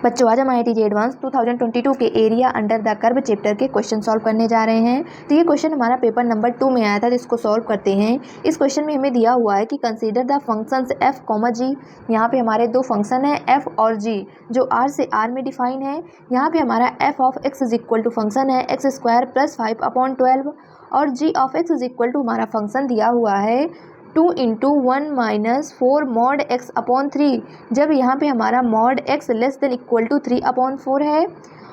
बच्चों आज हम IIT एडवांस 2022 के area under the curve chapter के क्वेश्चन सॉल्व करने जा रहे हैं। तो ये क्वेश्चन हमारा पेपर नंबर 2 में आया था, तो इसको सॉल्व करते हैं। इस क्वेश्चन में हमें दिया हुआ है कि consider the functions f, g। यहाँ पे हमारे दो फंक्शन है f और g जो r से r में डिफाइन है। यहाँ पे हमारा f of x is equal to function है x स्क्वायर प्लस 5/12 और g of x is equal to हमारा फंक्शन दिया हुआ है 2 into 1 minus 4 mod x upon 3। जब यहाँ पे हमारा mod x less than equal to 3/4 है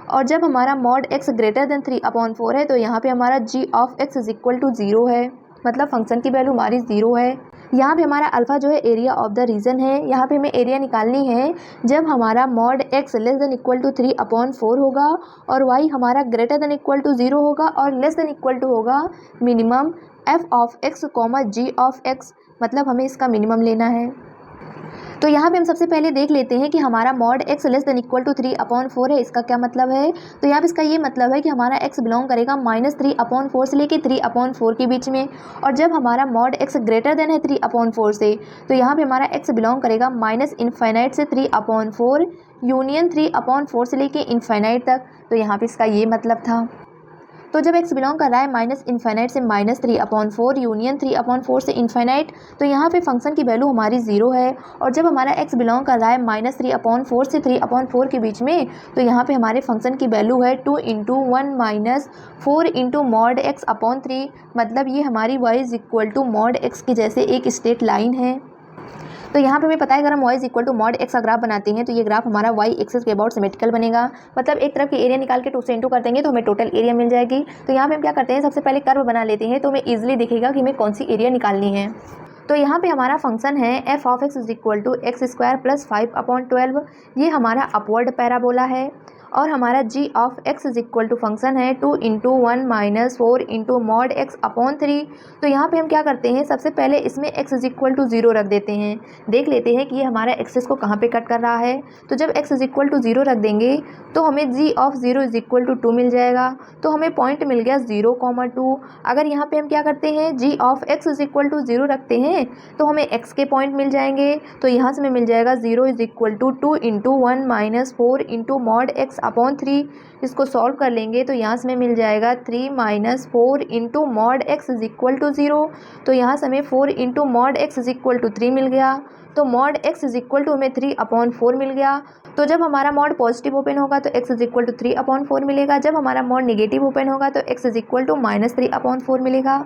और जब हमारा मॉड x ग्रेटर देन 3/4 है तो यहाँ पे हमारा g of x is equal to 0 है, मतलब फंक्शन की वैल्यू हमारी 0 है। यहाँ पे हमारा अल्फ़ा जो है एरिया ऑफ द रीजन है। यहाँ पे हमें एरिया निकालनी है जब हमारा mod x less than equal to 3/4 होगा और y हमारा ग्रेटर देन इक्वल टू 0 होगा और लेस देन इक्वल टू होगा minimum f of x, g of x, मतलब हमें इसका मिनिमम लेना है। तो यहाँ पे हम सबसे पहले देख लेते हैं कि हमारा mod x less than equal to 3/4 है, इसका क्या मतलब है। तो यहाँ पे इसका ये मतलब है कि हमारा x बिलोंग करेगा -3/4 से लेके 3/4 के बीच में, और जब हमारा मॉड x ग्रेटर देन है 3/4 से तो यहाँ पे हमारा x बिलोंग करेगा -इनफाइनाइट से 3/4 यूनियन 3/4 से लेके इनफाइनाइट तक। तो यहाँ पे इसका ये मतलब था। तो जब x बिलोंग कर रहा है -इनफाइनाइट से -3/4 यूनियन 3/4 से इनफाइनाइट, तो यहाँ पे फंक्शन की वैल्यू हमारी 0 है। और जब हमारा x बिलोंग कर रहा है -3/4 से 3/4 के बीच में, तो यहाँ पे हमारे फंक्शन की वैल्यू है 2 into 1 minus 4 into mod x upon 3, मतलब ये हमारी y is equal to mod x की जैसे एक स्ट्रेट लाइन है। तो यहाँ पे हमें पता है अगर हम y is equal to mod x का ग्राफ बनाते हैं तो ये ग्राफ हमारा y एक्सिस के अबाउट सिमेट्रिकल बनेगा, मतलब एक तरफ की एरिया निकाल के 2 से इंटू कर देंगे तो हमें टोटल एरिया मिल जाएगी। तो यहाँ पे हम क्या करते हैं, सबसे पहले कर्व बना लेते हैं तो हमें ईजिली दिखेगा कि हमें कौन सी एरिया निकालनी है। तो यहाँ पे हमारा फंक्शन है f of x is equal to x square plus 5/12, ये हमारा अपवर्ड पैराबोला है। और हमारा g of x is equal to function है 2 into 1 minus 4 into mod x upon 3। तो यहाँ पे हम क्या करते हैं, सबसे पहले इसमें x इज इक्वल टू 0 रख देते हैं। देख लेते हैं कि ये हमारा एक्सिस को कहाँ पे कट कर रहा है। तो जब x इज इक्वल टू 0 रख देंगे तो हमें g of 0 is equal to 2 मिल जाएगा। तो हमें पॉइंट मिल गया 0,2। अगर यहाँ पे हम क्या करते हैं, g of x is equal to 0 रखते हैं तो हमें x के पॉइंट मिल जाएंगे। तो यहाँ से हमें मिल जाएगा 0 is equal to 2 into 1 minus 4 into mod x upon 3। इसको सॉल्व कर लेंगे तो यहाँ से हमें मिल जाएगा 3 minus 4 into mod x is equal to 0। तो यहाँ से हमें 4 into mod x is equal to 3 मिल गया। तो mod x is equal to हमें 3/4 मिल गया। तो जब हमारा मॉड पॉजिटिव ओपन होगा तो x इज इक्वल टू 3/4 मिलेगा, जब हमारा मॉड नेगेटिव ओपन होगा तो x इज इक्वल टू -3/4 मिलेगा।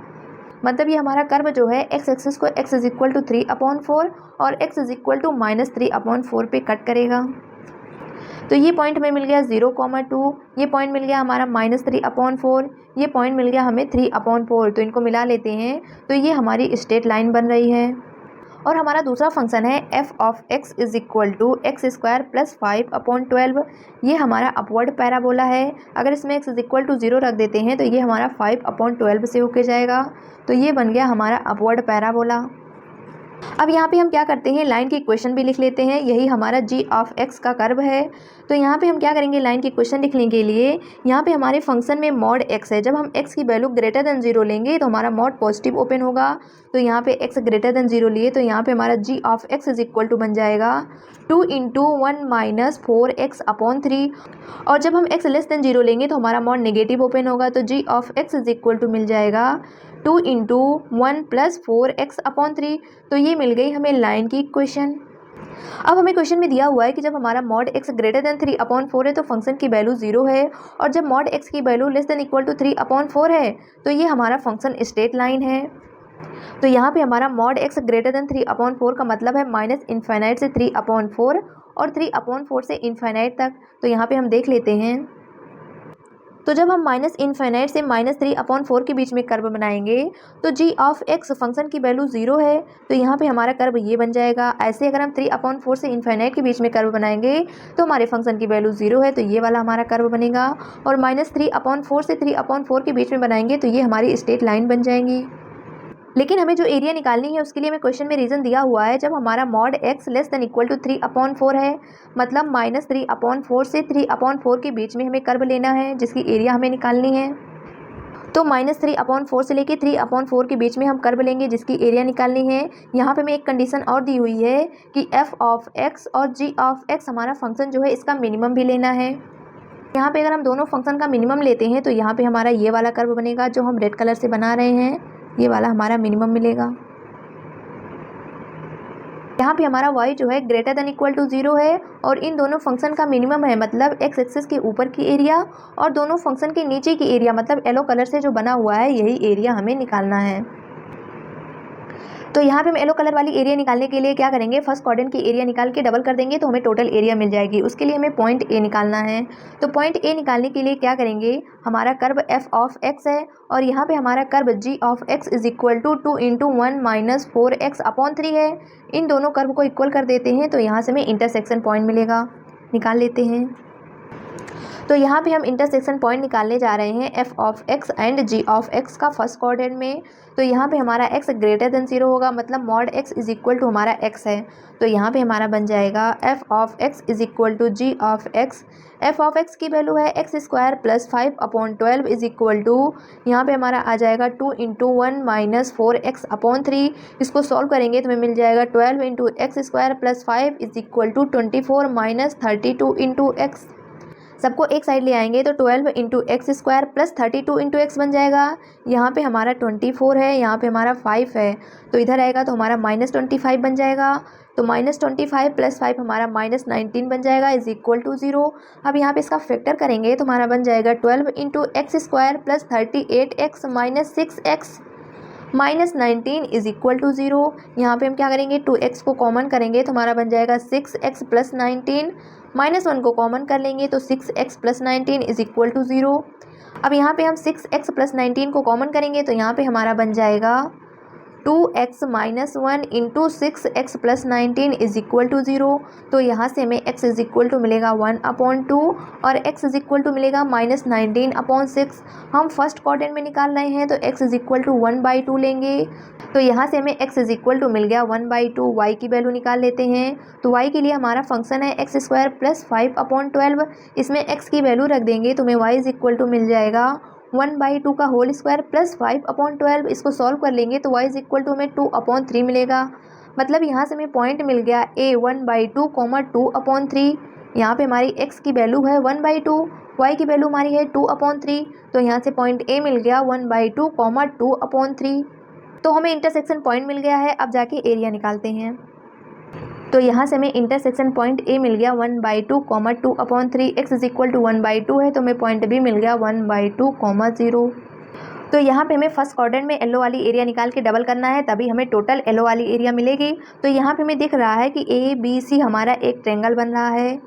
मतलब ये हमारा कर्व जो है x एक्सिस को x इज इक्वल टू 3/4 और x इज इक्वल टू -3/4 पे कट करेगा। तो ये पॉइंट हमें मिल गया 0,2, ये पॉइंट मिल गया हमारा -3/4, ये पॉइंट मिल गया हमें 3/4। तो इनको मिला लेते हैं तो ये हमारी स्ट्रेट लाइन बन रही है। और हमारा दूसरा फंक्शन है f of x is equal to x square plus 5/12, ये हमारा अपवर्ड पैराबोला है। अगर इसमें x इज इक्वल टू 0 रख देते हैं तो ये हमारा 5/12 से होके जाएगा। तो ये बन गया हमारा अपवर्ड पैराबोला। अब यहाँ पे हम क्या करते हैं, लाइन की इक्वेशन भी लिख लेते हैं। यही हमारा g ऑफ x का कर्व है। तो यहाँ पे हम क्या करेंगे, लाइन की इक्वेशन लिखने के लिए यहाँ पे हमारे फंक्शन में मॉड x है। जब हम x की वैल्यू ग्रेटर देन 0 लेंगे तो हमारा मॉड पॉजिटिव ओपन होगा। तो यहाँ पे x ग्रेटर देन 0 लिए तो यहाँ पे हमारा g of x is equal to बन जाएगा 2 इंटू 1 माइनस 4x अपॉन 3। और जब हम x लेस देन 0 लेंगे तो हमारा मॉड नेगेटिव ओपन होगा। तो g of x is equal to मिल जाएगा 2 इंटू 1 प्लस 4x अपॉन 3। तो ये मिल गई हमें लाइन की इक्वेशन। अब हमें क्वेश्चन में दिया हुआ है कि जब हमारा मॉड x ग्रेटर देन 3/4 है तो फंक्शन की वैल्यू 0 है, और जब मॉड x की value less than equal to 3/4 है तो ये हमारा फंक्शन स्ट्रेट लाइन है। तो यहाँ पे हमारा मॉड x ग्रेटर देन 3/4 का मतलब है -इनफाइनाइट से 3/4 और 3/4 से इनफाइनाइट तक। तो यहाँ पे हम देख लेते हैं। तो जब हम -इनफाइनाइट से -3/4 के बीच में कर्व बनाएंगे तो g ऑफ x फंक्शन की वैल्यू 0 है। तो यहाँ पे हमारा कर्व ये बन जाएगा। ऐसे अगर हम 3/4 से इनफाइनाइट के बीच में कर्व बनाएंगे तो हमारे फंक्शन की वैल्यू 0 है, तो ये वाला हमारा कर्व बनेगा। और -3/4 से 3/4 के बीच में बनाएंगे तो ये हमारी स्ट्रेट लाइन बन जाएंगी। लेकिन हमें जो एरिया निकालनी है उसके लिए हमें क्वेश्चन में रीज़न दिया हुआ है जब हमारा mod x less than equal to 3/4 है, मतलब -3/4 से 3/4 के बीच में हमें कर्व लेना है जिसकी एरिया हमें निकालनी है। तो -3/4 से लेके 3/4 के बीच में हम कर्व लेंगे जिसकी एरिया निकालनी है। यहाँ पे हमें एक कंडीशन और दी हुई है कि f ऑफ x और g ऑफ x हमारा फंक्शन जो है इसका मिनिमम भी लेना है। यहाँ पे अगर हम दोनों फंक्शन का मिनिमम लेते हैं तो यहाँ पे हमारा ये वाला कर्व बनेगा जो हम रेड कलर से बना रहे हैं, ये वाला हमारा मिनिमम मिलेगा। यहाँ पे हमारा y जो है ग्रेटर देन इक्वल टू 0 है और इन दोनों फंक्शन का मिनिमम है, मतलब x एक्सिस के ऊपर की एरिया और दोनों फंक्शन के नीचे की एरिया, मतलब येलो कलर से जो बना हुआ है यही एरिया हमें निकालना है। तो यहाँ पे हम येलो कलर वाली एरिया निकालने के लिए क्या करेंगे, फर्स्ट क्वाड्रेंट की एरिया निकाल के डबल कर देंगे तो हमें टोटल एरिया मिल जाएगी। उसके लिए हमें पॉइंट ए निकालना है। तो पॉइंट ए निकालने के लिए क्या करेंगे, हमारा कर्व f ऑफ x है और यहाँ पे हमारा curve g of x is equal to 2 × 1 - 4x/3 है। इन दोनों कर्व को इक्वल कर देते हैं तो यहाँ से हमें इंटरसेक्शन पॉइंट मिलेगा, निकाल लेते हैं। तो यहाँ पे हम इंटरसेक्शन पॉइंट निकालने जा रहे हैं f of x and g of x का फर्स्ट क्वाड्रेंट में। तो यहाँ पे हमारा x ग्रेटर देन 0 होगा, मतलब mod x is equal to हमारा x है। तो यहाँ पे हमारा बन जाएगा f of x is equal to g of x। f of x की वैल्यू है x² + 5/12 इज इक्वल टू, यहाँ पे हमारा आ जाएगा 2 × 1 - 4x/3। इसको सॉल्व करेंगे तो हमें मिल जाएगा 12 × x² + 5 is equal to 24 - 32 × x। सबको एक साइड ले आएंगे तो 12 × x² + 32 × x बन जाएगा। यहाँ पे हमारा 24 है, यहाँ पे हमारा 5 है, तो इधर आएगा तो हमारा -25 बन जाएगा। तो -25 + 5 हमारा -19 बन जाएगा इज इक्वल टू 0। अब यहाँ पे इसका फैक्टर करेंगे तो हमारा बन जाएगा 12 × x² + 38x - 6x -19 is equal to 0। यहाँ पे हम क्या करेंगे, 2x को कॉमन करेंगे तो हमारा बन जाएगा 6x + 19, -1 को कॉमन कर लेंगे तो 6x + 19 इज इक्वल टू 0। अब यहाँ पे हम 6x + 19 को कॉमन करेंगे तो यहाँ पे हमारा बन जाएगा 2x - 1 × 6x + 19 is equal to 0। तो यहाँ से हमें x इज इक्वल टू मिलेगा 1/2 और x इज इक्वल टू मिलेगा -19/6। हम फर्स्ट क्वाड्रेंट में निकाल रहे हैं तो x इज इक्वल टू 1/2 लेंगे। तो यहाँ से हमें x इज इक्वल टू मिल गया 1/2। y की वैल्यू निकाल लेते हैं। तो y के लिए हमारा फंक्शन है x² + 5/12। इसमें x की वैल्यू रख देंगे तो हमें y इज इक्वल टू मिल जाएगा 1/2 का होल स्क्वायर + 5/12। इसको सॉल्व कर लेंगे तो y इज इक्वल टू हमें 2/3 मिलेगा। मतलब यहाँ से हमें पॉइंट मिल गया a 1/2, 2/3। यहाँ पे हमारी x की वैल्यू है 1/2, y की वैल्यू हमारी है 2/3। तो यहाँ से पॉइंट a मिल गया 1/2, 2/3। तो हमें इंटरसेक्शन पॉइंट मिल गया है। अब जाके एरिया निकालते हैं। तो यहाँ से हमें इंटरसेक्शन पॉइंट ए मिल गया 1/2, 2/3। x इज इक्वल टू 1/2 है तो हमें पॉइंट बी मिल गया 1/2, 0। तो यहाँ पे हमें फर्स्ट क्वाड्रेंट में येलो वाली एरिया निकाल के डबल करना है, तभी हमें टोटल येलो वाली एरिया मिलेगी। तो यहाँ पे हमें दिख रहा है कि ABC हमारा एक ट्रायंगल बन रहा है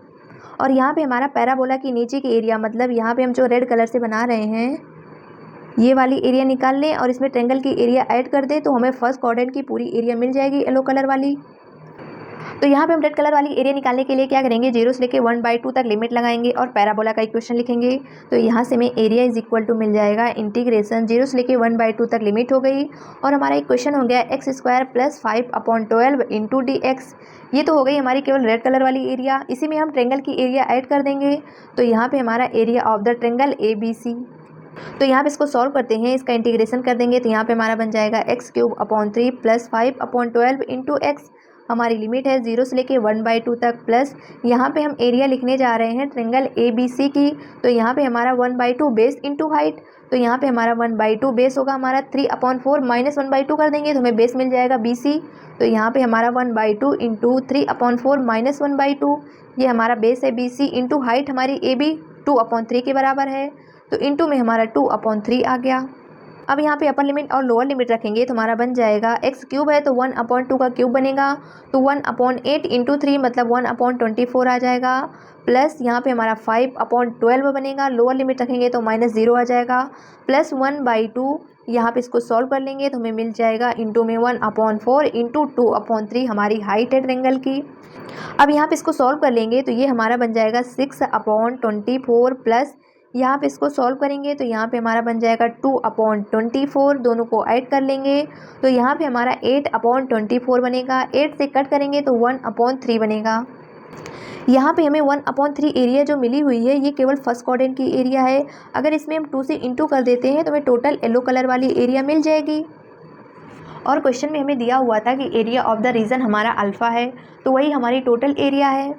और यहाँ पे हमारा पैराबोला की नीचे की एरिया, मतलब यहाँ पे हम जो रेड कलर से बना रहे हैं ये वाली एरिया निकाल लें और इसमें ट्रायंगल की एरिया ऐड कर दें तो हमें फर्स्ट क्वाड्रेंट की पूरी एरिया मिल जाएगी येलो कलर वाली। तो यहाँ पे हम रेड कलर वाली एरिया निकालने के लिए क्या करेंगे, 0 से लेके 1/2 तक लिमिट लगाएंगे और पैराबोला का इक्वेशन लिखेंगे। तो यहाँ से हमें एरिया इज इक्वल टू मिल जाएगा इंटीग्रेशन 0 से लेके 1/2 तक लिमिट हो गई और हमारा इक्वेशन हो गया x² + 5/12 × dx। ये तो हो गई हमारी केवल रेड कलर वाली एरिया। इसी में हम ट्रायंगल की एरिया ऐड कर देंगे तो यहाँ पे हमारा area of the triangle ABC। तो यहाँ पे इसको सॉल्व करते हैं, इसका इंटीग्रेशन कर देंगे तो यहाँ पे हमारा बन जाएगा x³ + 5/12 × x। हमारी लिमिट है 0 से लेके 1/2 तक प्लस यहाँ पे हम एरिया लिखने जा रहे हैं ट्रायंगल ABC की। तो यहाँ पे हमारा 1/2 बेस इंटू हाइट। तो यहाँ पे हमारा 1/2 बेस होगा हमारा 3/4 -1/2 कर देंगे तो हमें बेस मिल जाएगा BC। तो यहाँ पे हमारा 1/2 × 3/4 -1/2 ये हमारा बेस है BC इंटू हाइट हमारी AB 2/3 के बराबर है। तो इंटू में हमारा 2/3 आ गया। अब यहाँ पे अपर लिमिट और लोअर लिमिट रखेंगे तो हमारा बन जाएगा x³ है तो 1/2 का क्यूब बनेगा तो 1/8 × 3 मतलब 1/24 आ जाएगा प्लस यहाँ पे हमारा 5/12 बनेगा। लोअर लिमिट रखेंगे तो -0 आ जाएगा प्लस 1/2। यहाँ पे इसको सॉल्व कर लेंगे तो हमें मिल जाएगा इंटू में 1/4 × 2/3 हमारी हाइट है ट्रायंगल की। अब यहाँ पे इसको सॉल्व कर लेंगे तो ये हमारा बन जाएगा 6/24 प्लस यहाँ पे इसको सॉल्व करेंगे तो यहाँ पे हमारा बन जाएगा 2/24। दोनों को ऐड कर लेंगे तो यहाँ पे हमारा 8/24 बनेगा। 8 से कट करेंगे तो 1/3 बनेगा। यहाँ पे हमें 1/3 एरिया जो मिली हुई है ये केवल फर्स्ट क्वाड्रेंट की एरिया है। अगर इसमें हम 2 से इंटू कर देते हैं तो हमें टोटल येलो कलर वाली एरिया मिल जाएगी। और क्वेश्चन में हमें दिया हुआ था कि एरिया ऑफ द रीजन हमारा अल्फ़ा है, तो वही हमारी टोटल एरिया है।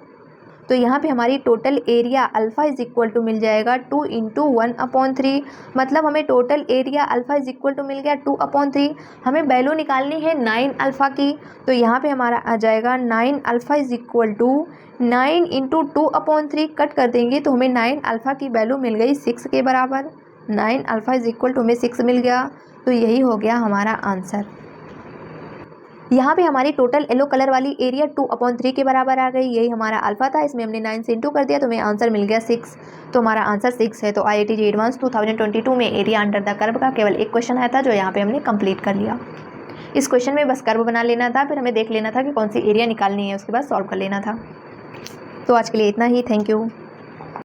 तो यहाँ पे हमारी total area alpha is equal to मिल जाएगा 2 इंटू 1/3, मतलब हमें total area alpha is equal to मिल गया 2/3। हमें वैल्यू निकालनी है 9 अल्फ़ा की, तो यहाँ पे हमारा आ जाएगा 9 alpha is equal to 9 into 2/3, cut कर देंगे तो हमें 9 अल्फ़ा की वैल्यू मिल गई 6 के बराबर। 9 अल्फ़ा इज इक्वल टू हमें 6 मिल गया, तो यही हो गया हमारा आंसर। यहाँ पे हमारी टोटल येलो कलर वाली एरिया 2/3 के बराबर आ गई, यही हमारा अल्फा था, इसमें हमने 9 से इंटू कर दिया तो हमें आंसर मिल गया 6, तो हमारा आंसर 6 है। तो IIT JEE एडवांस 2022 में एरिया अंडर द कर्व का केवल एक क्वेश्चन आया था जो यहाँ पे हमने कंप्लीट कर लिया। इस क्वेश्चन में बस कर्व बना लेना था, फिर हमें देख लेना था कि कौन सी एरिया निकालनी है, उसके बाद सॉल्व कर लेना था। तो आज के लिए इतना ही, थैंक यू।